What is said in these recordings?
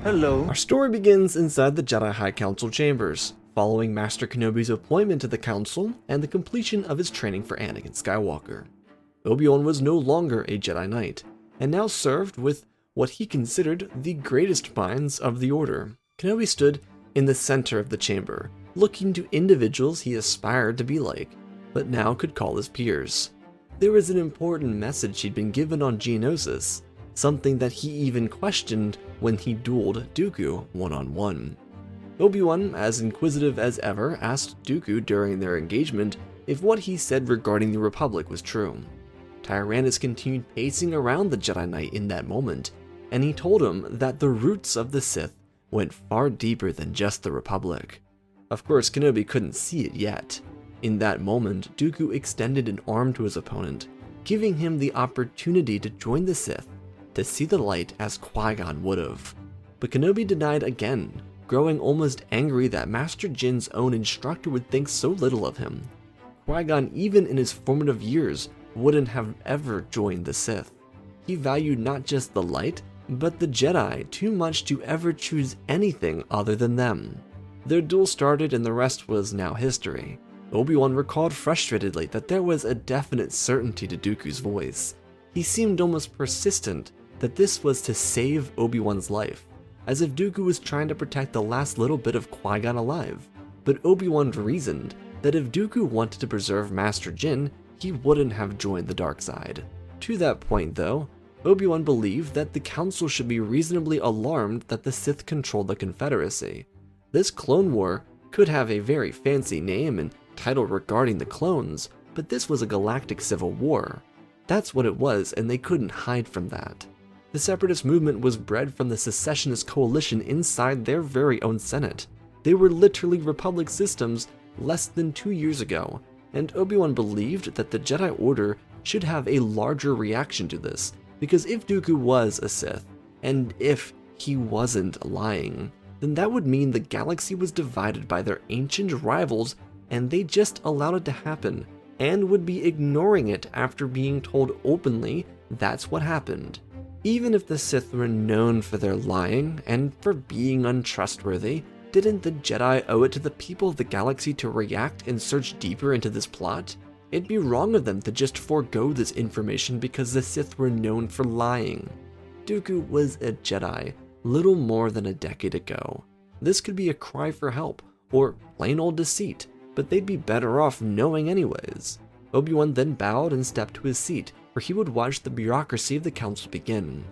Hello. Our story begins inside the Jedi High Council chambers, following Master Kenobi's appointment to the Council and the completion of his training for Anakin Skywalker. Obi Wan was no longer a Jedi Knight, and now served with what he considered the greatest minds of the Order. Kenobi stood in the center of the chamber, looking to individuals he aspired to be like, but now could call his peers. There was an important message he'd been given on Geonosis, something that he even questioned when he dueled Dooku one-on-one. Obi-Wan, as inquisitive as ever, asked Dooku during their engagement if what he said regarding the Republic was true. Tyrannus continued pacing around the Jedi Knight in that moment, and he told him that the roots of the Sith went far deeper than just the Republic. Of course, Kenobi couldn't see it yet. In that moment, Dooku extended an arm to his opponent, giving him the opportunity to join the Sith, to see the light as Qui-Gon would've. But Kenobi denied again, growing almost angry that Master Jin's own instructor would think so little of him. Qui-Gon, even in his formative years, wouldn't have ever joined the Sith. He valued not just the light, but the Jedi too much to ever choose anything other than them. Their duel started and the rest was now history. Obi-Wan recalled frustratedly that there was a definite certainty to Dooku's voice. He seemed almost persistent that this was to save Obi-Wan's life, as if Dooku was trying to protect the last little bit of Qui-Gon alive. But Obi-Wan reasoned that if Dooku wanted to preserve Master Jin, he wouldn't have joined the dark side. To that point though, Obi-Wan believed that the Council should be reasonably alarmed that the Sith controlled the Confederacy. This clone war could have a very fancy name and title regarding the clones, but this was a galactic civil war. That's what it was, and they couldn't hide from that. The Separatist movement was bred from the secessionist coalition inside their very own Senate. They were literally Republic systems less than 2 years ago, and Obi-Wan believed that the Jedi Order should have a larger reaction to this, because if Dooku was a Sith, and if he wasn't lying, then that would mean the galaxy was divided by their ancient rivals and they just allowed it to happen, and would be ignoring it after being told openly that's what happened. Even if the Sith were known for their lying and for being untrustworthy, didn't the Jedi owe it to the people of the galaxy to react and search deeper into this plot? It'd be wrong of them to just forego this information because the Sith were known for lying. Dooku was a Jedi little more than a decade ago. This could be a cry for help, or plain old deceit, but they'd be better off knowing anyways. Obi-Wan then bowed and stepped to his seat, where he would watch the bureaucracy of the Council begin.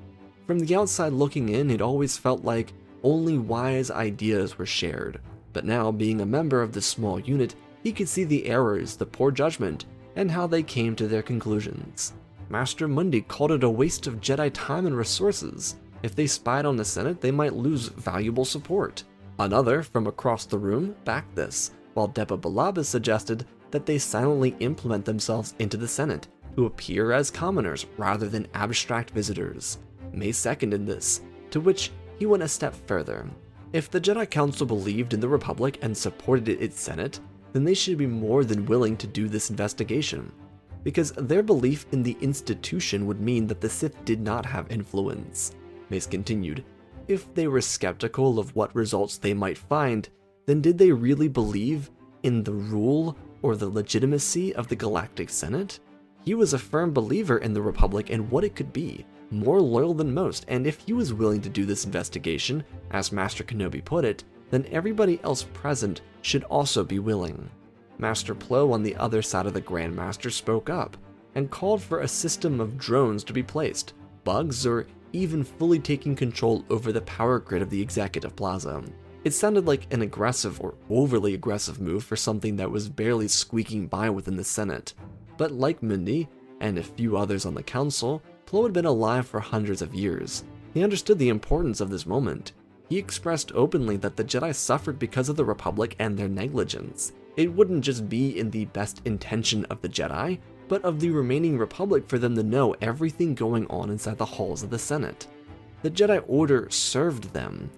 From the outside looking in, it always felt like only wise ideas were shared, but now, being a member of this small unit, he could see the errors, the poor judgment, and how they came to their conclusions. Master Mundi called it a waste of Jedi time and resources. If they spied on the Senate, they might lose valuable support. Another, from across the room, backed this, while Depa Billaba suggested that they silently implement themselves into the Senate, who appear as commoners rather than abstract visitors. May seconded this, to which he went a step further. If the Jedi Council believed in the Republic and supported its Senate, then they should be more than willing to do this investigation, because their belief in the institution would mean that the Sith did not have influence. Mace continued, if they were skeptical of what results they might find, then did they really believe in the rule or the legitimacy of the Galactic Senate? He was a firm believer in the Republic and what it could be, more loyal than most, and if he was willing to do this investigation, as Master Kenobi put it, then everybody else present should also be willing. Master Plo on the other side of the Grand Master spoke up, and called for a system of drones to be placed, bugs, or even fully taking control over the power grid of the Executive Plaza. It sounded like an aggressive or overly aggressive move for something that was barely squeaking by within the Senate. But like Mundi, and a few others on the Council, Plo had been alive for hundreds of years. He understood the importance of this moment. He expressed openly that the Jedi suffered because of the Republic and their negligence. It wouldn't just be in the best intention of the Jedi, but of the remaining Republic for them to know everything going on inside the halls of the Senate. The Jedi Order served them,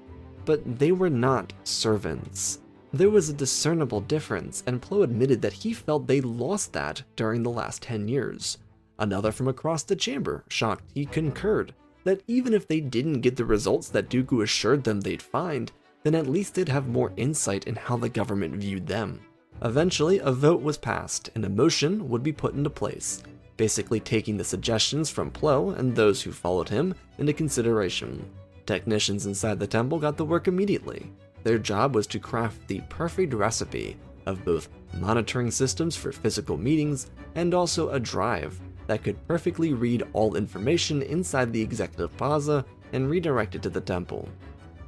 but they were not servants. There was a discernible difference, and Plo admitted that he felt they lost that during the last 10 years. Another from across the chamber, shocked, he concurred. that even if they didn't get the results that Dooku assured them they'd find, then at least they'd have more insight in how the government viewed them. Eventually, a vote was passed, and a motion would be put into place, basically taking the suggestions from Plo and those who followed him into consideration. Technicians inside the temple got to work immediately. Their job was to craft the perfect recipe of both monitoring systems for physical meetings and also a drive that could perfectly read all information inside the executive plaza and redirect it to the temple.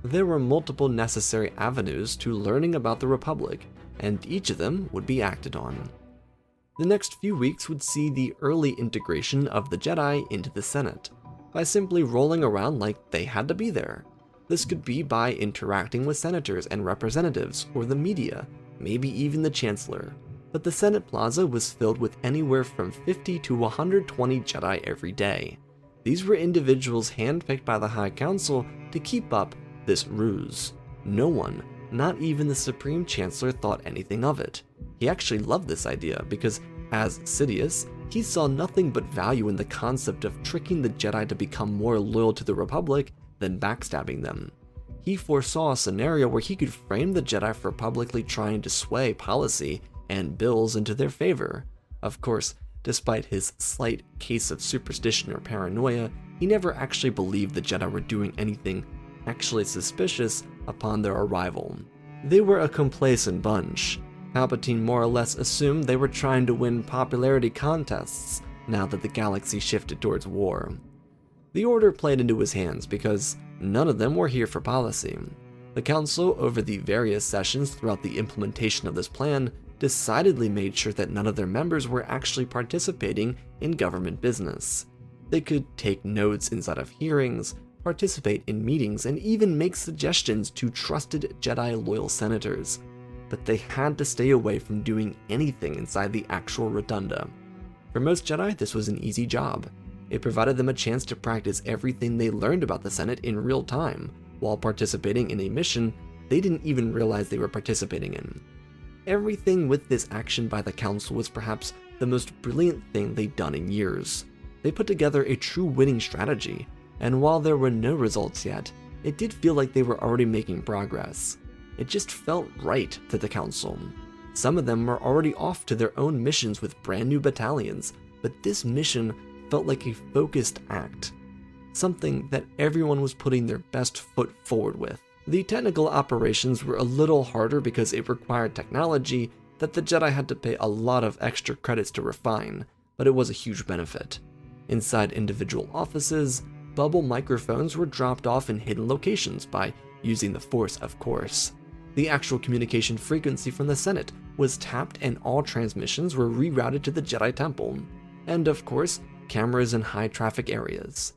There were multiple necessary avenues to learning about the Republic, and each of them would be acted on. The next few weeks would see the early integration of the Jedi into the Senate, by simply rolling around like they had to be there. This could be by interacting with senators and representatives, or the media, maybe even the Chancellor. But the Senate Plaza was filled with anywhere from 50 to 120 Jedi every day. These were individuals handpicked by the High Council to keep up this ruse. No one, not even the Supreme Chancellor, thought anything of it. He actually loved this idea because, as Sidious, he saw nothing but value in the concept of tricking the Jedi to become more loyal to the Republic than backstabbing them. He foresaw a scenario where he could frame the Jedi for publicly trying to sway policy and bills into their favor. Of course, despite his slight case of superstition or paranoia, he never actually believed the Jedi were doing anything actually suspicious upon their arrival. They were a complacent bunch. Palpatine more or less assumed they were trying to win popularity contests now that the galaxy shifted towards war. The Order played into his hands because none of them were here for policy. The Council, over the various sessions throughout the implementation of this plan, decidedly made sure that none of their members were actually participating in government business. They could take notes inside of hearings, participate in meetings, and even make suggestions to trusted Jedi-loyal senators, but they had to stay away from doing anything inside the actual rotunda. For most Jedi, this was an easy job. It provided them a chance to practice everything they learned about the Senate in real time, while participating in a mission they didn't even realize they were participating in. Everything with this action by the Council was perhaps the most brilliant thing they'd done in years. They put together a true winning strategy, and while there were no results yet, it did feel like they were already making progress. It just felt right to the Council. Some of them were already off to their own missions with brand new battalions, but this mission felt like a focused act, something that everyone was putting their best foot forward with. The technical operations were a little harder because it required technology that the Jedi had to pay a lot of extra credits to refine, but it was a huge benefit. Inside individual offices, bubble microphones were dropped off in hidden locations by using the Force, of course. The actual communication frequency from the Senate was tapped and all transmissions were rerouted to the Jedi Temple. And of course, cameras in high traffic areas.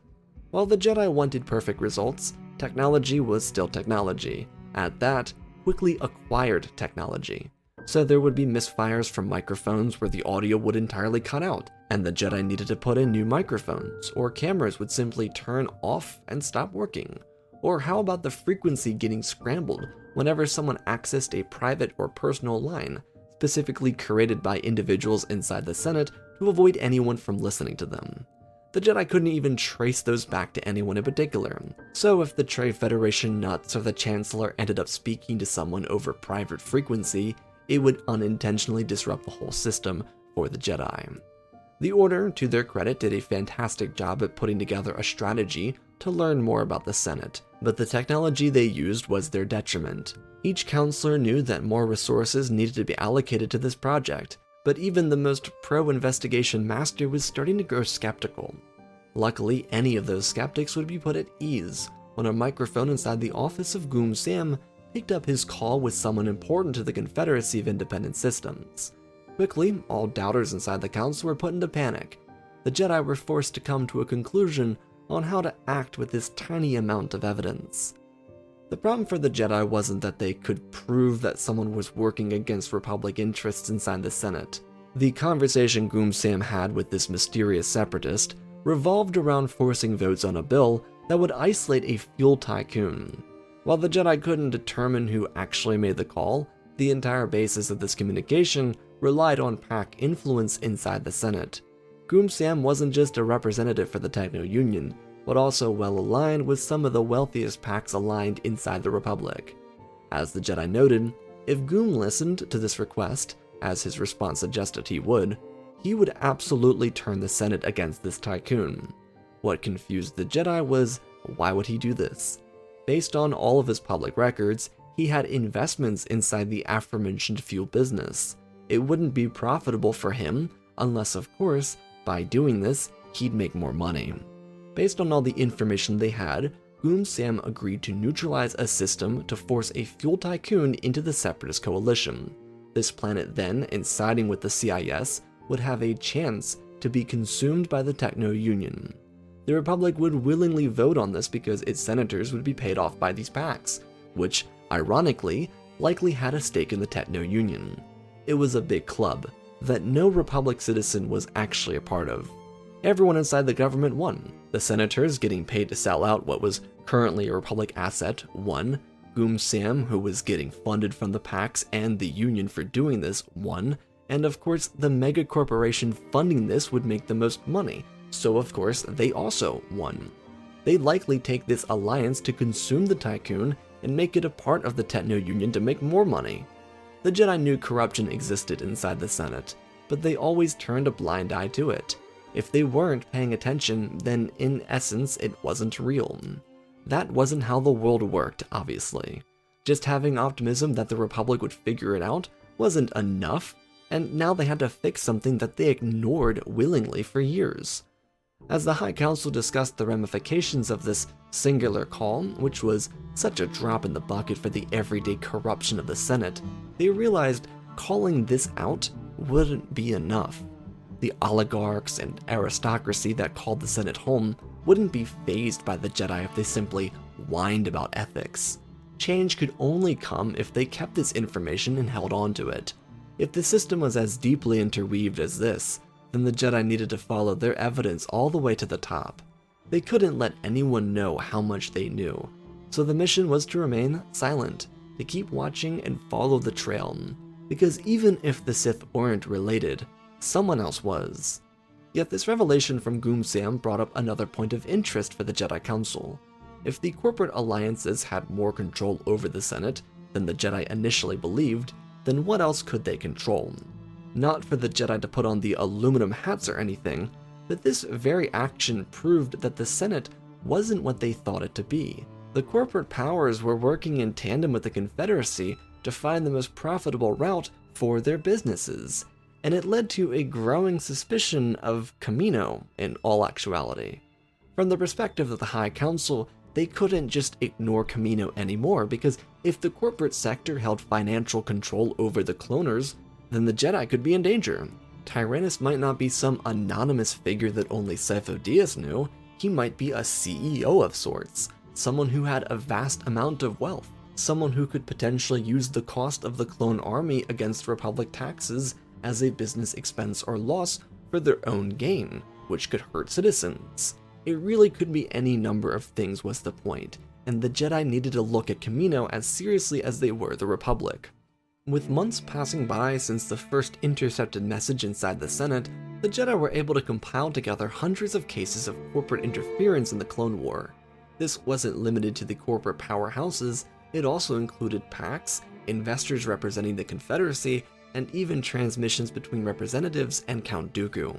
While the Jedi wanted perfect results, technology was still technology. At that, quickly acquired technology. So there would be misfires from microphones where the audio would entirely cut out, and the Jedi needed to put in new microphones, or cameras would simply turn off and stop working. Or how about the frequency getting scrambled whenever someone accessed a private or personal line, specifically created by individuals inside the Senate to avoid anyone from listening to them? The Jedi couldn't even trace those back to anyone in particular, so if the Trade Federation nuts or the Chancellor ended up speaking to someone over private frequency, it would unintentionally disrupt the whole system for the Jedi. The Order, to their credit, did a fantastic job at putting together a strategy to learn more about the Senate, but the technology they used was their detriment. Each counselor knew that more resources needed to be allocated to this project, but even the most pro-investigation master was starting to grow skeptical. Luckily, any of those skeptics would be put at ease when a microphone inside the office of Goom Sam picked up his call with someone important to the Confederacy of Independent Systems. Quickly, all doubters inside the council were put into panic. The Jedi were forced to come to a conclusion on how to act with this tiny amount of evidence. The problem for the Jedi wasn't that they could prove that someone was working against Republic interests inside the Senate. The conversation Goom Sam had with this mysterious separatist revolved around forcing votes on a bill that would isolate a fuel tycoon. While the Jedi couldn't determine who actually made the call, the entire basis of this communication relied on PAC influence inside the Senate. Goom Sam wasn't just a representative for the Techno-Union, but also well aligned with some of the wealthiest packs aligned inside the Republic. As the Jedi noted, if Goom listened to this request, as his response suggested he would absolutely turn the Senate against this tycoon. What confused the Jedi was, why would he do this? Based on all of his public records, he had investments inside the aforementioned fuel business. It wouldn't be profitable for him, unless of course, by doing this, he'd make more money. Based on all the information they had, Goom Sam agreed to neutralize a system to force a fuel tycoon into the Separatist coalition. This planet then, in siding with the CIS, would have a chance to be consumed by the Techno Union. The Republic would willingly vote on this because its senators would be paid off by these packs, which, ironically, likely had a stake in the Techno Union. It was a big club that no Republic citizen was actually a part of. Everyone inside the government won. The senators getting paid to sell out what was currently a Republic asset won. Goom Sam, who was getting funded from the packs and the Union for doing this, won. And of course, the mega corporation funding this would make the most money, so of course they also won. They'd likely take this alliance to consume the tycoon and make it a part of the Techno Union to make more money. The Jedi knew corruption existed inside the Senate, but they always turned a blind eye to it. If they weren't paying attention, then in essence it wasn't real. That wasn't how the world worked, obviously. Just having optimism that the Republic would figure it out wasn't enough, and now they had to fix something that they ignored willingly for years. As the High Council discussed the ramifications of this singular call, which was such a drop in the bucket for the everyday corruption of the Senate, they realized calling this out wouldn't be enough. The oligarchs and aristocracy that called the Senate home wouldn't be fazed by the Jedi if they simply whined about ethics. Change could only come if they kept this information and held on to it. If the system was as deeply interweaved as this, then the Jedi needed to follow their evidence all the way to the top. They couldn't let anyone know how much they knew, so the mission was to remain silent, to keep watching and follow the trail, because even if the Sith weren't related, someone else was. Yet this revelation from Goom Sam brought up another point of interest for the Jedi Council. If the corporate alliances had more control over the Senate than the Jedi initially believed, then what else could they control? Not for the Jedi to put on the aluminum hats or anything, but this very action proved that the Senate wasn't what they thought it to be. The corporate powers were working in tandem with the Confederacy to find the most profitable route for their businesses, and it led to a growing suspicion of Kamino in all actuality. From the perspective of the High Council, they couldn't just ignore Kamino anymore, because if the corporate sector held financial control over the cloners, then the Jedi could be in danger. Tyrannus might not be some anonymous figure that only Sifo Dyas knew, he might be a CEO of sorts, someone who had a vast amount of wealth, someone who could potentially use the cost of the clone army against Republic taxes as a business expense or loss for their own gain, which could hurt citizens. It really could be any number of things was the point, and the Jedi needed to look at Kamino as seriously as they were the Republic. With months passing by since the first intercepted message inside the Senate, the Jedi were able to compile together hundreds of cases of corporate interference in the Clone War. This wasn't limited to the corporate powerhouses, it also included pacts, investors representing the Confederacy, and even transmissions between representatives and Count Dooku.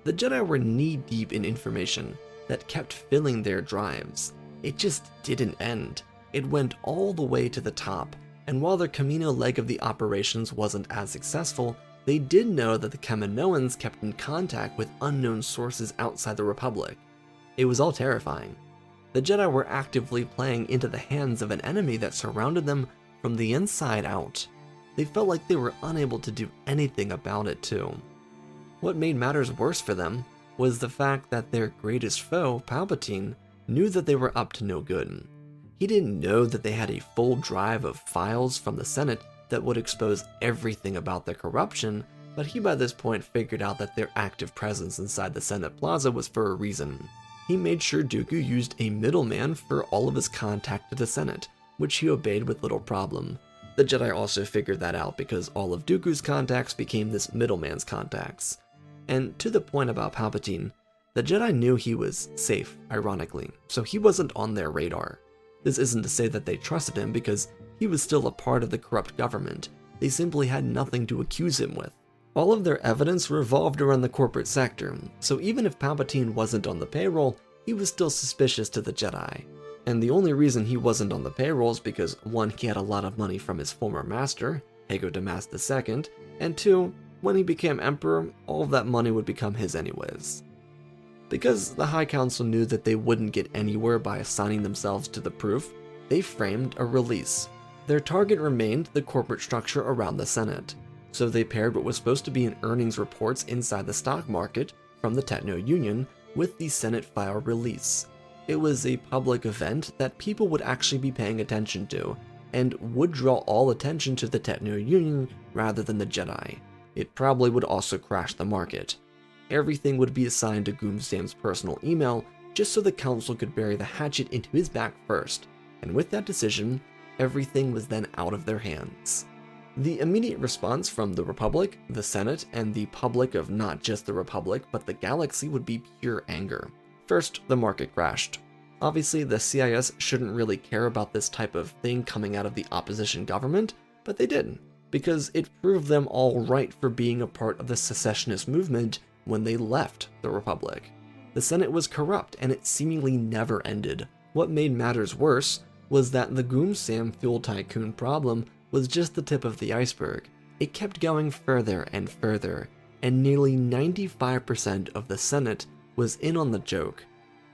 The Jedi were knee-deep in information that kept filling their drives. It just didn't end. It went all the way to the top, and while their Kamino leg of the operations wasn't as successful, they did know that the Kaminoans kept in contact with unknown sources outside the Republic. It was all terrifying. The Jedi were actively playing into the hands of an enemy that surrounded them from the inside out. They felt like they were unable to do anything about it too. What made matters worse for them was the fact that their greatest foe, Palpatine, knew that they were up to no good. He didn't know that they had a full drive of files from the Senate that would expose everything about their corruption, but he by this point figured out that their active presence inside the Senate Plaza was for a reason. He made sure Dooku used a middleman for all of his contact to the Senate, which he obeyed with little problem. The Jedi also figured that out because all of Dooku's contacts became this middleman's contacts. And to the point about Palpatine, The Jedi knew he was safe, ironically, so he wasn't on their radar. This isn't to say that they trusted him, because he was still a part of the corrupt government. They simply had nothing to accuse him with. All of their evidence revolved around the corporate sector, so even if Palpatine wasn't on the payroll, he was still suspicious to the Jedi. And the only reason he wasn't on the payroll is because 1, he had a lot of money from his former master, Hago Damas II, and 2, when he became Emperor, all of that money would become his anyways. Because the High Council knew that they wouldn't get anywhere by assigning themselves to the proof, they framed a release. Their target remained the corporate structure around the Senate, so they paired what was supposed to be an earnings reports inside the stock market from the Techno Union with the Senate file release. It was a public event that people would actually be paying attention to, and would draw all attention to the Techno Union rather than the Jedi. It probably would also crash the market. Everything would be assigned to Goom Sam's personal email, just so the council could bury the hatchet into his back first, and with that decision, everything was then out of their hands. The immediate response from the Republic, the Senate, and the public of not just the Republic, but the galaxy would be pure anger. First, the market crashed. Obviously, the CIS shouldn't really care about this type of thing coming out of the opposition government, but they did, because it proved them all right for being a part of the secessionist movement when they left the Republic. The Senate was corrupt, and it seemingly never ended. What made matters worse was that the Goom Sam Fuel Tycoon problem was just the tip of the iceberg. It kept going further and further, and nearly 95% of the Senate was in on the joke.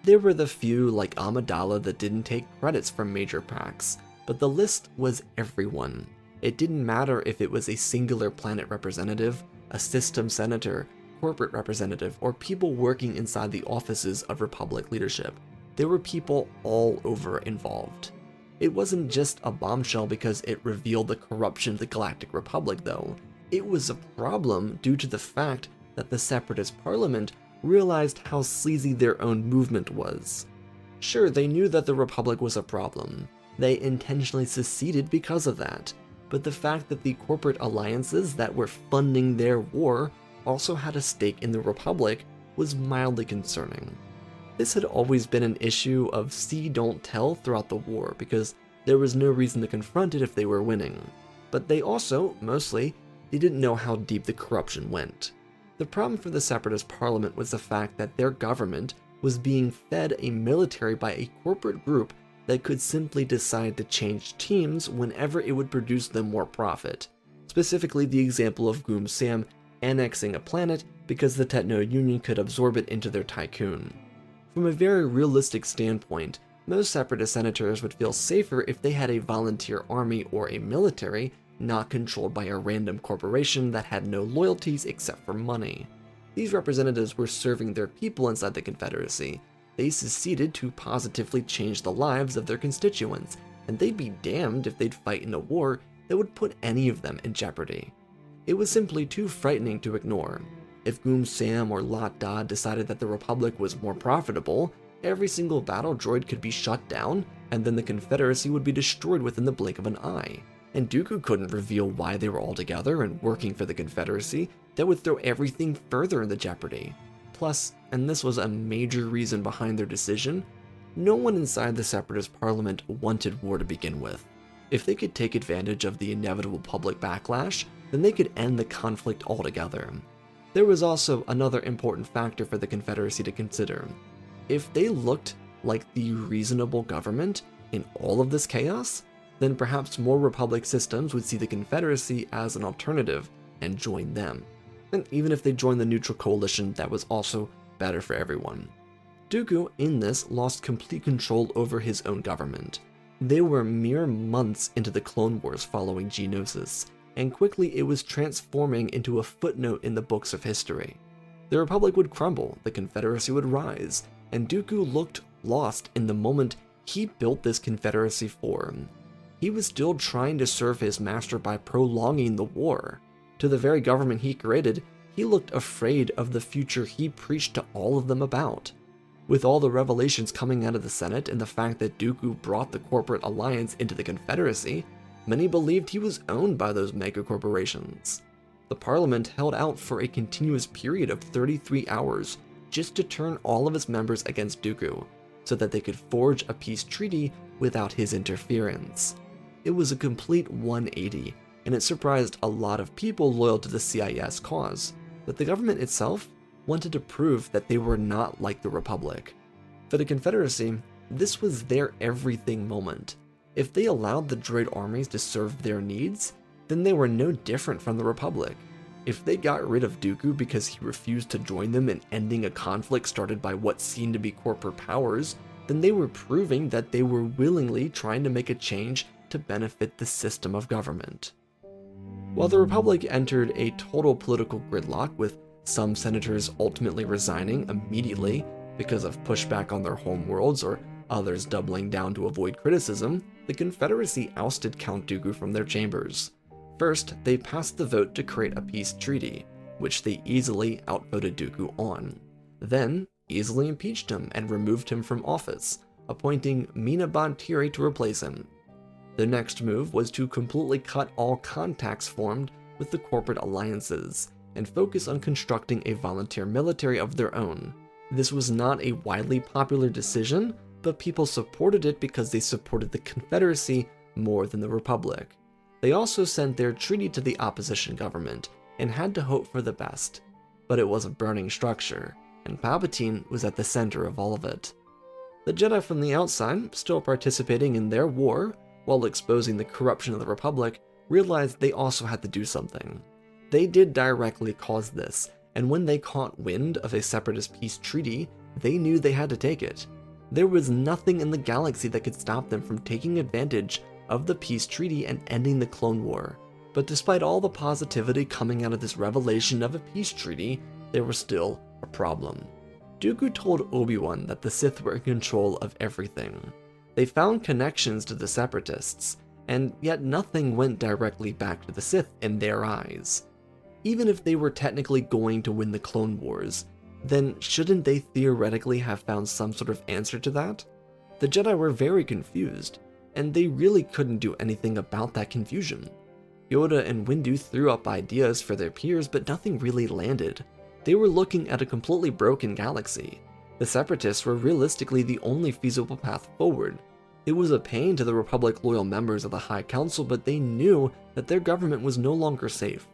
There were the few like Amidala that didn't take credits from major packs, but the list was everyone. It didn't matter if it was a singular planet representative, a system senator, corporate representative, or people working inside the offices of Republic leadership. There were people all over involved. It wasn't just a bombshell because it revealed the corruption of the Galactic Republic, though. It was a problem due to the fact that the Separatist Parliament realized how sleazy their own movement was. Sure, they knew that the Republic was a problem. They intentionally seceded because of that. But the fact that the corporate alliances that were funding their war also had a stake in the Republic was mildly concerning. This had always been an issue of see don't tell throughout the war, because there was no reason to confront it if they were winning. But they also, mostly, they didn't know how deep the corruption went. The problem for the Separatist Parliament was the fact that their government was being fed a military by a corporate group that could simply decide to change teams whenever it would produce them more profit. Specifically, the example of Goom Sam annexing a planet because the Techno Union could absorb it into their tycoon. From a very realistic standpoint, most Separatist senators would feel safer if they had a volunteer army or a military not controlled by a random corporation that had no loyalties except for money. These representatives were serving their people inside the Confederacy. They seceded to positively change the lives of their constituents, and they'd be damned if they'd fight in a war that would put any of them in jeopardy. It was simply too frightening to ignore. If Goom Sam or Lot Da decided that the Republic was more profitable, every single battle droid could be shut down, and then the Confederacy would be destroyed within the blink of an eye. And Dooku couldn't reveal why they were all together and working for the Confederacy. That would throw everything further into jeopardy. Plus, and this was a major reason behind their decision, no one inside the Separatist Parliament wanted war to begin with. If they could take advantage of the inevitable public backlash, then they could end the conflict altogether. There was also another important factor for the Confederacy to consider. If they looked like the reasonable government in all of this chaos, then perhaps more Republic systems would see the Confederacy as an alternative and join them. And even if they joined the neutral coalition, that was also better for everyone. Dooku, in this, lost complete control over his own government. They were mere months into the Clone Wars following Geonosis, and quickly it was transforming into a footnote in the books of history. The Republic would crumble, the Confederacy would rise, and Dooku looked lost in the moment he built this Confederacy for. He was still trying to serve his master by prolonging the war. To the very government he created, he looked afraid of the future he preached to all of them about. With all the revelations coming out of the Senate and the fact that Dooku brought the corporate alliance into the Confederacy, many believed he was owned by those mega corporations. The Parliament held out for a continuous period of 33 hours, just to turn all of its members against Dooku, so that they could forge a peace treaty without his interference. It was a complete 180, and it surprised a lot of people loyal to the CIS cause, but the government itself wanted to prove that they were not like the Republic. For the Confederacy, this was their everything moment. If they allowed the droid armies to serve their needs, then they were no different from the Republic. If they got rid of Dooku because he refused to join them in ending a conflict started by what seemed to be corporate powers, then they were proving that they were willingly trying to make a change to benefit the system of government. While the Republic entered a total political gridlock, with some senators ultimately resigning immediately because of pushback on their homeworlds or others doubling down to avoid criticism, the Confederacy ousted Count Dooku from their chambers. First, they passed the vote to create a peace treaty, which they easily outvoted Dooku on. Then, easily impeached him and removed him from office, appointing Mina Bontiri to replace him. The next move was to completely cut all contacts formed with the corporate alliances, and focus on constructing a volunteer military of their own. This was not a widely popular decision, but people supported it because they supported the Confederacy more than the Republic. They also sent their treaty to the opposition government, and had to hope for the best. But it was a burning structure, and Palpatine was at the center of all of it. The Jedi from the outside, still participating in their war, while exposing the corruption of the Republic, realized they also had to do something. They did directly cause this, and when they caught wind of a Separatist peace treaty, they knew they had to take it. There was nothing in the galaxy that could stop them from taking advantage of the peace treaty and ending the Clone War. But despite all the positivity coming out of this revelation of a peace treaty, there was still a problem. Dooku told Obi Wan that the Sith were in control of everything. They found connections to the Separatists, and yet nothing went directly back to the Sith in their eyes. Even if they were technically going to win the Clone Wars, then shouldn't they theoretically have found some sort of answer to that? The Jedi were very confused, and they really couldn't do anything about that confusion. Yoda and Windu threw up ideas for their peers, but nothing really landed. They were looking at a completely broken galaxy. The Separatists were realistically the only feasible path forward. It was a pain to the Republic loyal members of the High Council, but they knew that their government was no longer safe.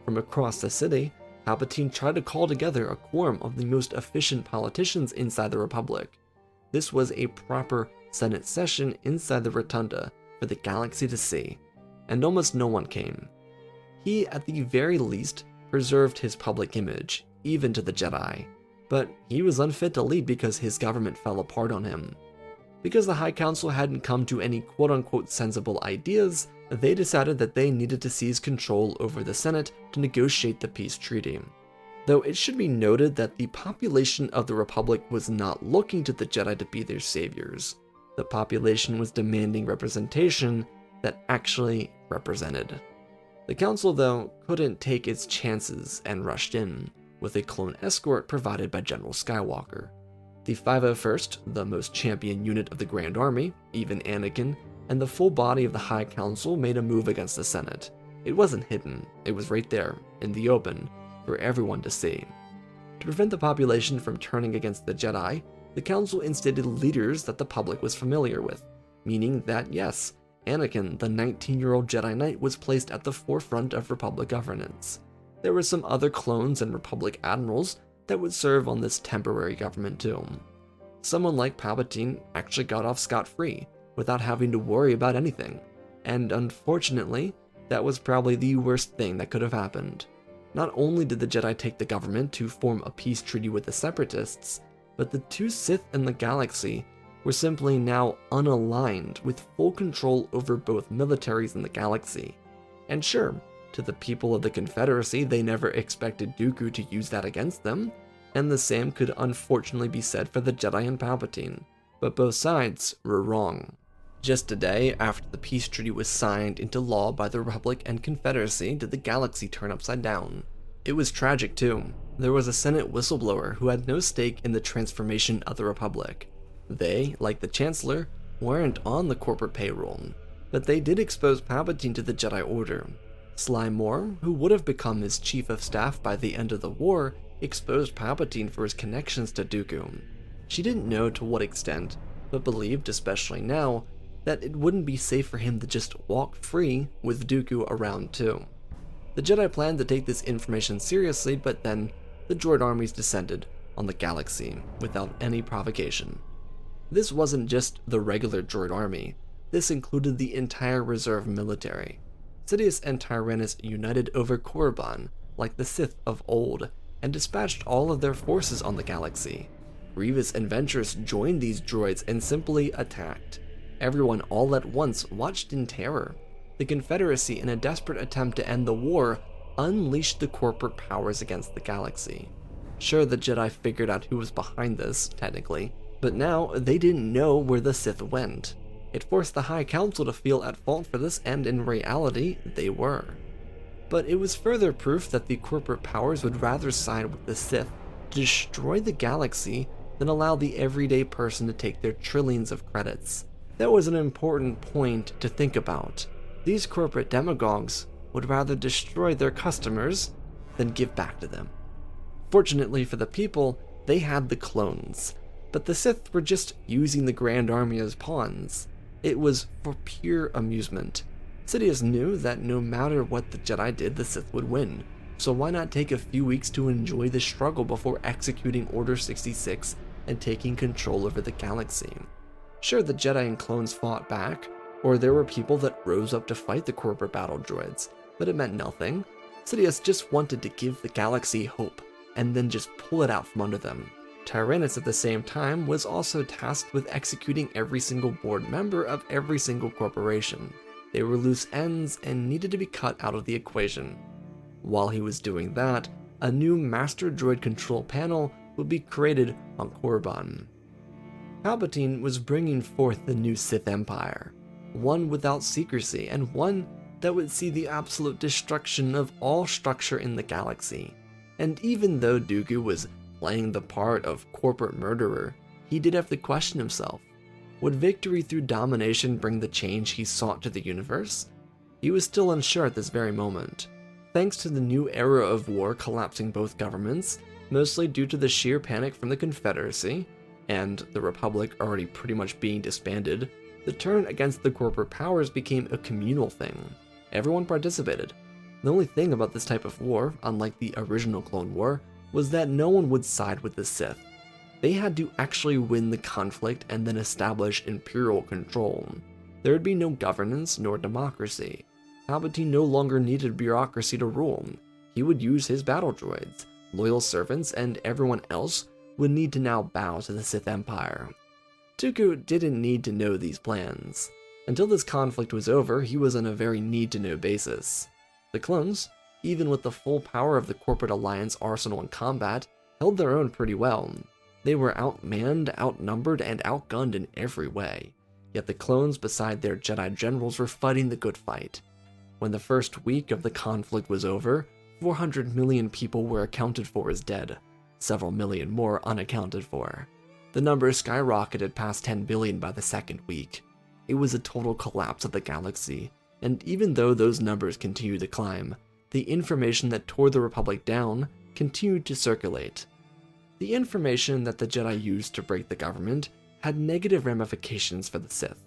From across the city, Palpatine tried to call together a quorum of the most efficient politicians inside the Republic. This was a proper Senate session inside the Rotunda for the galaxy to see, and almost no one came. He, at the very least, preserved his public image, even to the Jedi, but he was unfit to lead because his government fell apart on him. Because the High Council hadn't come to any quote-unquote sensible ideas, they decided that they needed to seize control over the Senate to negotiate the peace treaty. Though it should be noted that the population of the Republic was not looking to the Jedi to be their saviors. The population was demanding representation that actually represented. The Council, though, couldn't take its chances and rushed in, with a clone escort provided by General Skywalker. The 501st, the most champion unit of the Grand Army, even Anakin, and the full body of the High Council made a move against the Senate. It wasn't hidden, it was right there, in the open, for everyone to see. To prevent the population from turning against the Jedi, the Council instated leaders that the public was familiar with, meaning that yes, Anakin, the 19-year-old Jedi Knight, was placed at the forefront of Republic governance. There were some other clones and Republic admirals that would serve on this temporary government too. Someone like Palpatine actually got off scot-free, without having to worry about anything, and unfortunately, that was probably the worst thing that could have happened. Not only did the Jedi take the government to form a peace treaty with the Separatists, but the two Sith in the galaxy were simply now unaligned with full control over both militaries in the galaxy. And sure, to the people of the Confederacy, they never expected Dooku to use that against them, and the same could unfortunately be said for the Jedi and Palpatine, but both sides were wrong. Just a day after the peace treaty was signed into law by the Republic and Confederacy did the galaxy turn upside down. It was tragic too. There was a Senate whistleblower who had no stake in the transformation of the Republic. They, like the Chancellor, weren't on the corporate payroll, but they did expose Palpatine to the Jedi Order. Sly Moore, who would have become his chief of staff by the end of the war, exposed Palpatine for his connections to Dooku. She didn't know to what extent, but believed, especially now, that it wouldn't be safe for him to just walk free with Dooku around too. The Jedi planned to take this information seriously, but then the droid armies descended on the galaxy without any provocation. This wasn't just the regular droid army, this included the entire reserve military. Sidious and Tyrannus united over Korriban, like the Sith of old, and dispatched all of their forces on the galaxy. Grievous and Ventress joined these droids and simply attacked. Everyone all at once watched in terror. The Confederacy, in a desperate attempt to end the war, unleashed the corporate powers against the galaxy. Sure, the Jedi figured out who was behind this, technically, but now they didn't know where the Sith went. It forced the High Council to feel at fault for this, and in reality, they were. But it was further proof that the corporate powers would rather side with the Sith to destroy the galaxy than allow the everyday person to take their trillions of credits. That was an important point to think about. These corporate demagogues would rather destroy their customers than give back to them. Fortunately for the people, they had the clones, but the Sith were just using the Grand Army as pawns. It was for pure amusement. Sidious knew that no matter what the Jedi did, the Sith would win, so why not take a few weeks to enjoy the struggle before executing Order 66 and taking control over the galaxy? Sure, the Jedi and clones fought back, or there were people that rose up to fight the corporate battle droids, but it meant nothing. Sidious just wanted to give the galaxy hope, and then just pull it out from under them. Tyrannus at the same time was also tasked with executing every single board member of every single corporation. They were loose ends and needed to be cut out of the equation. While he was doing that, a new Master Droid Control Panel would be created on Korriban. Palpatine was bringing forth the new Sith Empire, one without secrecy and one that would see the absolute destruction of all structure in the galaxy. And even though Dooku was playing the part of corporate murderer, he did have to question himself. Would victory through domination bring the change he sought to the universe? He was still unsure at this very moment. Thanks to the new era of war collapsing both governments, mostly due to the sheer panic from the Confederacy, and the Republic already pretty much being disbanded, the turn against the corporate powers became a communal thing. Everyone participated. The only thing about this type of war, unlike the original Clone War, was that no one would side with the Sith. They had to actually win the conflict and then establish imperial control. There would be no governance nor democracy. Palpatine no longer needed bureaucracy to rule. He would use his battle droids. Loyal servants and everyone else would need to now bow to the Sith Empire. Dooku didn't need to know these plans. Until this conflict was over, he was on a very need-to-know basis. The clones, even with the full power of the corporate alliance arsenal in combat, held their own pretty well. They were outmanned, outnumbered, and outgunned in every way. Yet the clones beside their Jedi generals were fighting the good fight. When the first week of the conflict was over, 400 million people were accounted for as dead, several million more unaccounted for. The number skyrocketed past 10 billion by the second week. It was a total collapse of the galaxy, and even though those numbers continued to climb, the information that tore the Republic down continued to circulate. The information that the Jedi used to break the government had negative ramifications for the Sith.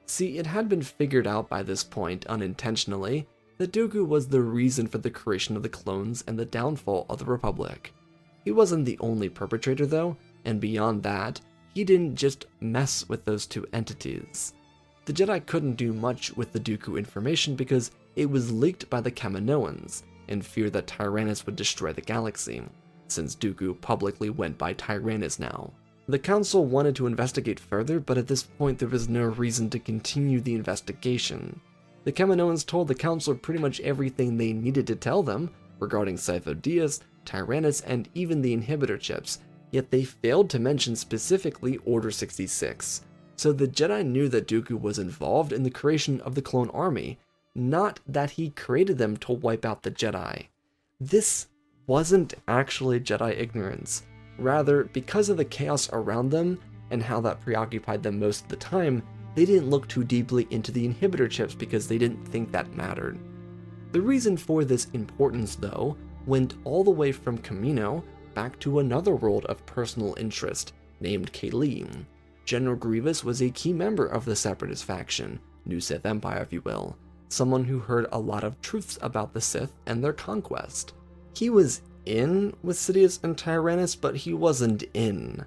See, it had been figured out by this point unintentionally that Dooku was the reason for the creation of the clones and the downfall of the Republic. He wasn't the only perpetrator though, and beyond that, he didn't just mess with those two entities. The Jedi couldn't do much with the Dooku information because it was leaked by the Kaminoans, in fear that Tyrannus would destroy the galaxy, since Dooku publicly went by Tyrannus now. The Council wanted to investigate further, but at this point there was no reason to continue the investigation. The Kaminoans told the Council pretty much everything they needed to tell them regarding Sifo-Dyas, Tyrannus, and even the inhibitor chips, yet they failed to mention specifically Order 66. So the Jedi knew that Dooku was involved in the creation of the clone army, not that he created them to wipe out the Jedi. This wasn't actually Jedi ignorance. Rather, because of the chaos around them and how that preoccupied them most of the time, they didn't look too deeply into the inhibitor chips because they didn't think that mattered. The reason for this importance, though, went all the way from Kamino back to another world of personal interest named Kayleen. General Grievous was a key member of the Separatist faction, New Sith Empire if you will, someone who heard a lot of truths about the Sith and their conquest. He was in with Sidious and Tyrannus, but he wasn't in.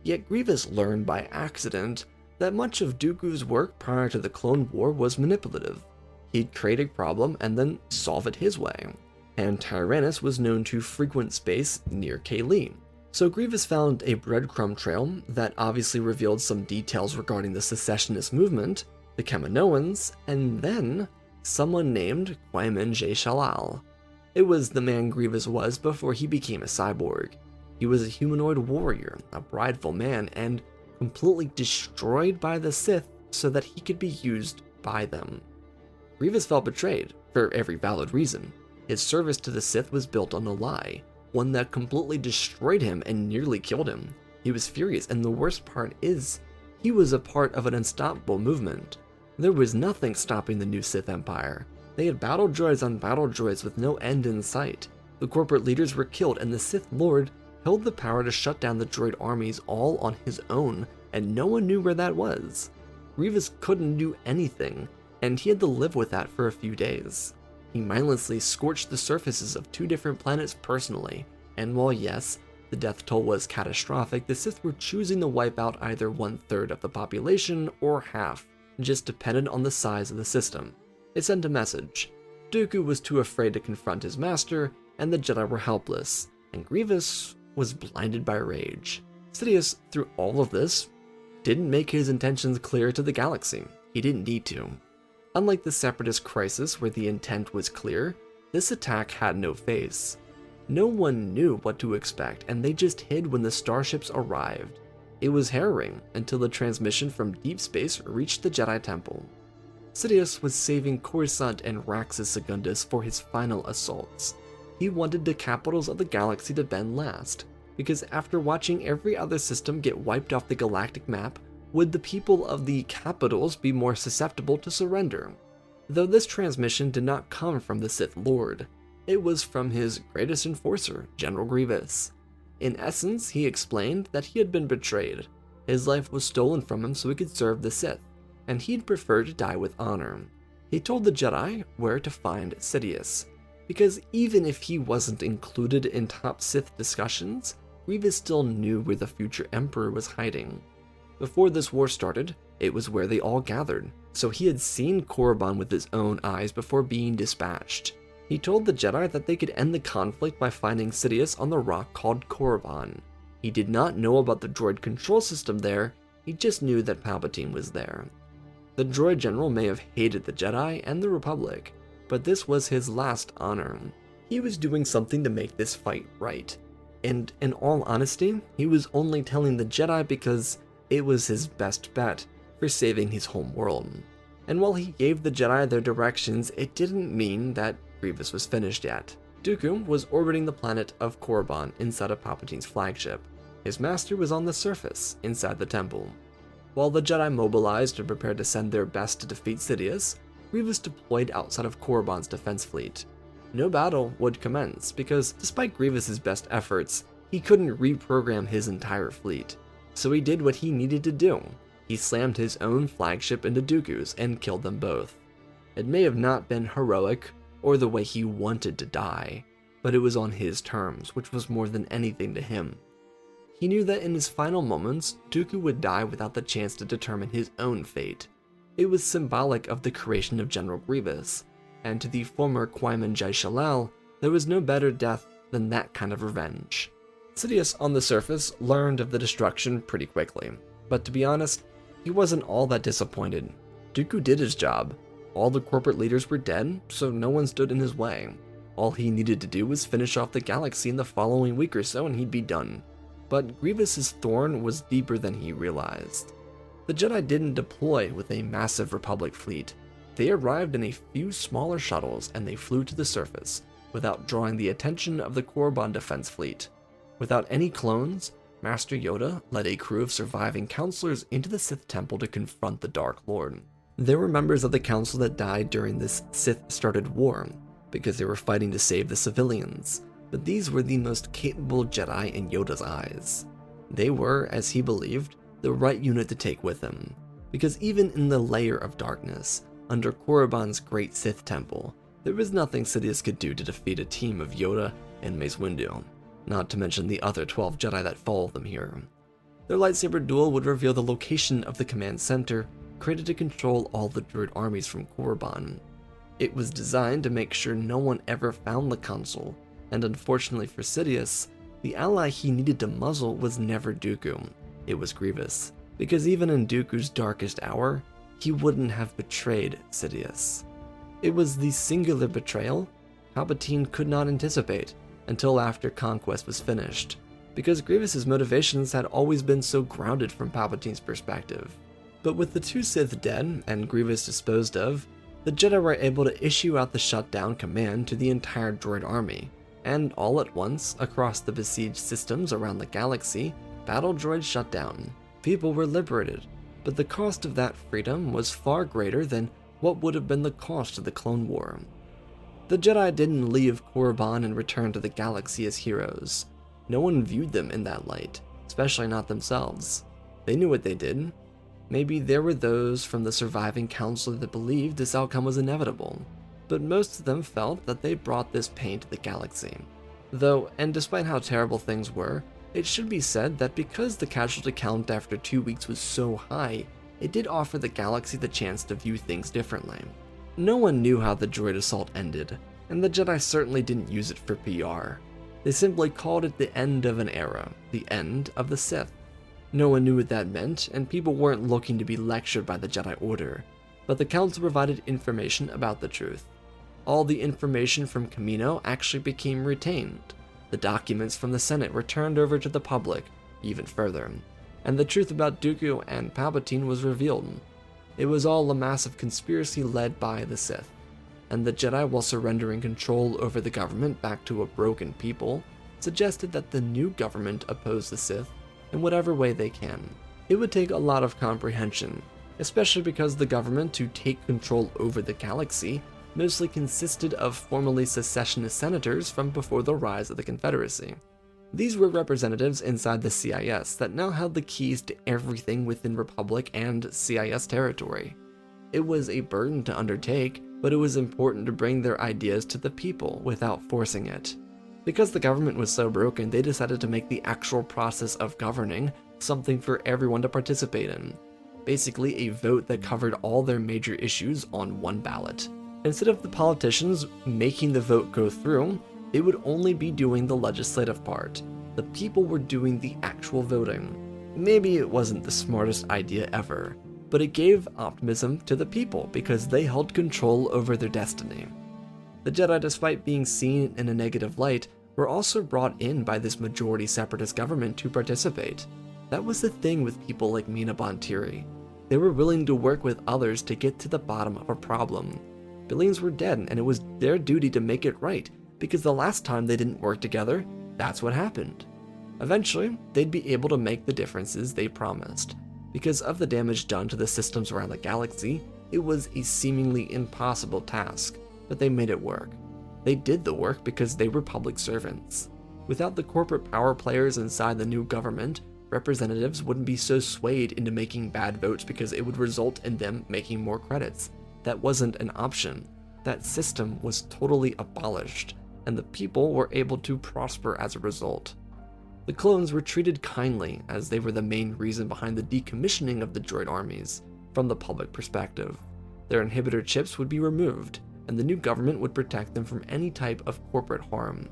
Yet Grievous learned by accident that much of Dooku's work prior to the Clone War was manipulative. He'd create a problem and then solve it his way, and Tyrannus was known to frequent space near Kayleen. So Grievous found a breadcrumb trail that obviously revealed some details regarding the secessionist movement, the Kaminoans, and then someone named Qui-Min Jai-Shalal. It was the man Grievous was before he became a cyborg. He was a humanoid warrior, a prideful man, and completely destroyed by the Sith so that he could be used by them. Grievous felt betrayed, for every valid reason. His service to the Sith was built on a lie, one that completely destroyed him and nearly killed him. He was furious, and the worst part is, he was a part of an unstoppable movement. There was nothing stopping the new Sith Empire. They had battle droids on battle droids with no end in sight. The corporate leaders were killed, and the Sith Lord held the power to shut down the droid armies all on his own, and no one knew where that was. Grievous couldn't do anything, and he had to live with that for a few days. He mindlessly scorched the surfaces of 2 different planets personally, and while yes, the death toll was catastrophic, the Sith were choosing to wipe out either 1/3 of the population or half, just dependent on the size of the system. It sent a message. Dooku was too afraid to confront his master, and the Jedi were helpless, and Grievous was blinded by rage. Sidious, through all of this, didn't make his intentions clear to the galaxy. He didn't need to. Unlike the Separatist crisis where the intent was clear, this attack had no face. No one knew what to expect, and they just hid when the starships arrived. It was harrowing until the transmission from deep space reached the Jedi Temple. Sidious was saving Coruscant and Raxus Secundus for his final assaults. He wanted the capitals of the galaxy to bend last, because after watching every other system get wiped off the galactic map, would the people of the capitals be more susceptible to surrender? Though this transmission did not come from the Sith Lord, it was from his greatest enforcer, General Grievous. In essence, he explained that he had been betrayed. His life was stolen from him so he could serve the Sith, and he'd prefer to die with honor. He told the Jedi where to find Sidious, because even if he wasn't included in top Sith discussions, Grievous still knew where the future Emperor was hiding. Before this war started, it was where they all gathered, so he had seen Korriban with his own eyes before being dispatched. He told the Jedi that they could end the conflict by finding Sidious on the rock called Korriban. He did not know about the droid control system there, he just knew that Palpatine was there. The droid general may have hated the Jedi and the Republic, but this was his last honor. He was doing something to make this fight right. And in all honesty, he was only telling the Jedi because it was his best bet for saving his home world. And while he gave the Jedi their directions, it didn't mean that Grievous was finished yet. Dooku was orbiting the planet of Korriban inside of Palpatine's flagship. His master was on the surface, inside the temple. While the Jedi mobilized and prepared to send their best to defeat Sidious, Grievous deployed outside of Korriban's defense fleet. No battle would commence because, despite Grievous's best efforts, he couldn't reprogram his entire fleet. So he did what he needed to do. He slammed his own flagship into Dooku's and killed them both. It may have not been heroic or the way he wanted to die, but it was on his terms, which was more than anything to him. He knew that in his final moments, Dooku would die without the chance to determine his own fate. It was symbolic of the creation of General Grievous, and to the former Qui-Min Jai-Shalal, there was no better death than that kind of revenge. Sidious, on the surface, learned of the destruction pretty quickly, but to be honest, he wasn't all that disappointed. Dooku did his job. All the corporate leaders were dead, so no one stood in his way. All he needed to do was finish off the galaxy in the following week or so and he'd be done. But Grievous's thorn was deeper than he realized. The Jedi didn't deploy with a massive Republic fleet. They arrived in a few smaller shuttles and they flew to the surface, without drawing the attention of the Korriban defense fleet. Without any clones, Master Yoda led a crew of surviving counselors into the Sith Temple to confront the Dark Lord. There were members of the council that died during this Sith-started war, because they were fighting to save the civilians. but these were the most capable Jedi in Yoda's eyes. They were, as he believed, the right unit to take with him, because even in the layer of darkness, under Korriban's great Sith temple, there was nothing Sidious could do to defeat a team of Yoda and Mace Windu, not to mention the other 12 Jedi that follow them here. Their lightsaber duel would reveal the location of the command center, created to control all the droid armies from Korriban. It was designed to make sure no one ever found the console, and unfortunately for Sidious, the ally he needed to muzzle was never Dooku, it was Grievous, because even in Dooku's darkest hour, he wouldn't have betrayed Sidious. It was the singular betrayal Palpatine could not anticipate until after Conquest was finished, because Grievous's motivations had always been so grounded from Palpatine's perspective. But with the two Sith dead and Grievous disposed of, the Jedi were able to issue out the shutdown command to the entire droid army, and all at once, across the besieged systems around the galaxy, battle droids shut down. People were liberated, but the cost of that freedom was far greater than what would have been the cost of the Clone War. The Jedi didn't leave Korriban and return to the galaxy as heroes. No one viewed them in that light, especially not themselves. They knew what they did. Maybe there were those from the surviving council that believed this outcome was inevitable, but most of them felt that they brought this pain to the galaxy. Though, and despite how terrible things were, it should be said that because the casualty count after 2 weeks was so high, it did offer the galaxy the chance to view things differently. No one knew how the droid assault ended, and the Jedi certainly didn't use it for PR. They simply called it the end of an era, the end of the Sith. No one knew what that meant, and people weren't looking to be lectured by the Jedi Order, but the Council provided information about the truth. All the information from Kamino actually became retained. The documents from the Senate were turned over to the public, even further, and the truth about Dooku and Palpatine was revealed. It was all a massive conspiracy led by the Sith, and the Jedi, while surrendering control over the government back to a broken people, suggested that the new government oppose the Sith in whatever way they can. It would take a lot of comprehension, especially because the government to take control over the galaxy mostly consisted of formerly secessionist senators from before the rise of the Confederacy. These were representatives inside the CIS that now held the keys to everything within Republic and CIS territory. It was a burden to undertake, but it was important to bring their ideas to the people without forcing it. Because the government was so broken, they decided to make the actual process of governing something for everyone to participate in. Basically, a vote that covered all their major issues on one ballot. Instead of the politicians making the vote go through, they would only be doing the legislative part. The people were doing the actual voting. Maybe it wasn't the smartest idea ever, but it gave optimism to the people because they held control over their destiny. The Jedi, despite being seen in a negative light, were also brought in by this majority separatist government to participate. That was the thing with people like Mina Bontiri. They were willing to work with others to get to the bottom of a problem. Billions were dead, and it was their duty to make it right, because the last time they didn't work together, that's what happened. Eventually, they'd be able to make the differences they promised. Because of the damage done to the systems around the galaxy, it was a seemingly impossible task, but they made it work. They did the work because they were public servants. Without the corporate power players inside the new government, representatives wouldn't be so swayed into making bad votes because it would result in them making more credits. That wasn't an option. That system was totally abolished, and the people were able to prosper as a result. The clones were treated kindly, as they were the main reason behind the decommissioning of the droid armies, from the public perspective. Their inhibitor chips would be removed, and the new government would protect them from any type of corporate harm.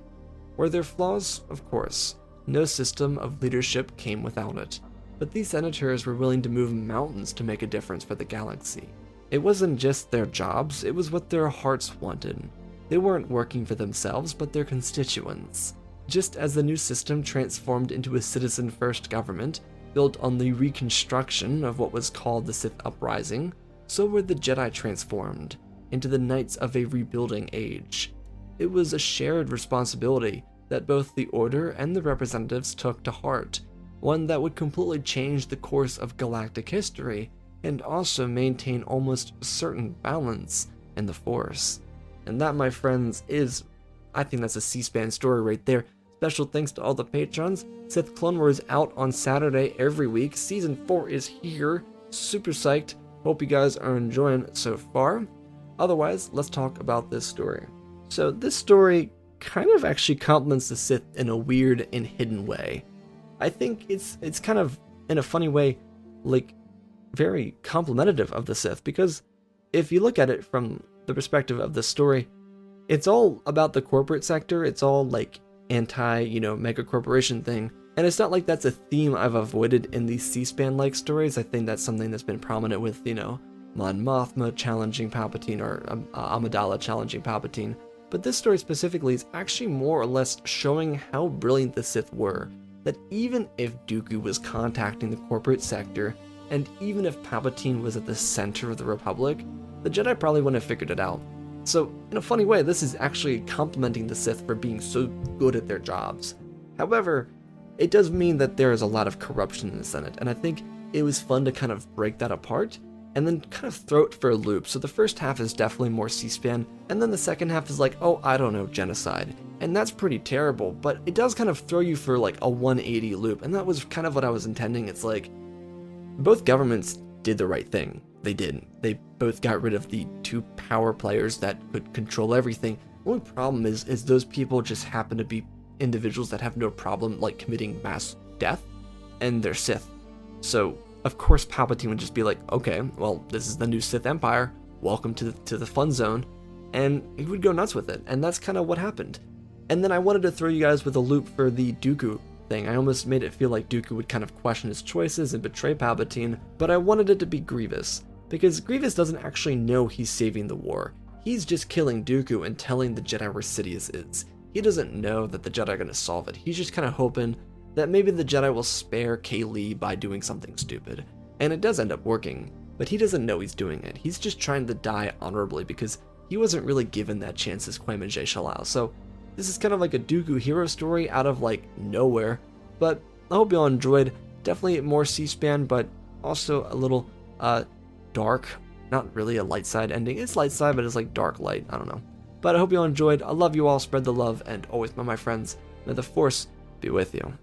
Were there flaws? Of course. No system of leadership came without it, but these senators were willing to move mountains to make a difference for the galaxy. It wasn't just their jobs, it was what their hearts wanted. They weren't working for themselves, but their constituents. Just as the new system transformed into a citizen-first government, built on the reconstruction of what was called the Sith Uprising, so were the Jedi transformed into the Knights of a rebuilding age. It was a shared responsibility that both the Order and the representatives took to heart, one that would completely change the course of galactic history and also maintain almost certain balance in the Force. And that, my friends, is, I think that's a C-SPAN story right there. Special thanks to all the patrons. Sith Clone Wars out on Saturday every week. Season 4 is here. Super psyched. Hope you guys are enjoying it so far. Otherwise, let's talk about this story. So this story kind of actually compliments the Sith in a weird and hidden way. I think it's kind of, in a funny way, like, very complimentary of the Sith, because if you look at it from the perspective of the story, it's all about the corporate sector. It's all like anti, mega corporation thing. And it's not like that's a theme I've avoided in these C-SPAN-like stories. I think that's something that's been prominent with, Mon Mothma challenging Palpatine, or Amidala challenging Palpatine. But this story specifically is actually more or less showing how brilliant the Sith were. That even if Dooku was contacting the corporate sector, and even if Palpatine was at the center of the Republic, the Jedi probably wouldn't have figured it out. So, in a funny way, this is actually complimenting the Sith for being so good at their jobs. However, it does mean that there is a lot of corruption in the Senate, and I think it was fun to kind of break that apart, and then kind of throw it for a loop. So the first half is definitely more C-SPAN, and then the second half is like, oh, I don't know, genocide. And that's pretty terrible, but it does kind of throw you for like a 180 loop, and that was kind of what I was intending. It's like, both governments did the right thing. They did. They both got rid of the two power players that could control everything. The only problem is those people just happen to be individuals that have no problem like committing mass death, and they're Sith. So of course Palpatine would just be like, okay, well, this is the new Sith Empire. Welcome to the fun zone, and he would go nuts with it. And that's kind of what happened. And then I wanted to throw you guys with a loop for the Dooku thing. I almost made it feel like Dooku would kind of question his choices and betray Palpatine, but I wanted it to be Grievous, because Grievous doesn't actually know he's saving the war. He's just killing Dooku and telling the Jedi where Sidious is. He doesn't know that the Jedi are going to solve it. He's just kind of hoping that maybe the Jedi will spare Kaylee by doing something stupid. And it does end up working, but he doesn't know he's doing it. He's just trying to die honorably because he wasn't really given that chance as Quaim and Jay Shalao. So this is kind of like a Dooku hero story out of like nowhere, but I hope you all enjoyed. Definitely more C-SPAN, but also a little dark. Not really a light side ending. It's light side, but it's like dark light. I don't know. But I hope you all enjoyed. I love you all. Spread the love, and always, my friends, may the Force be with you.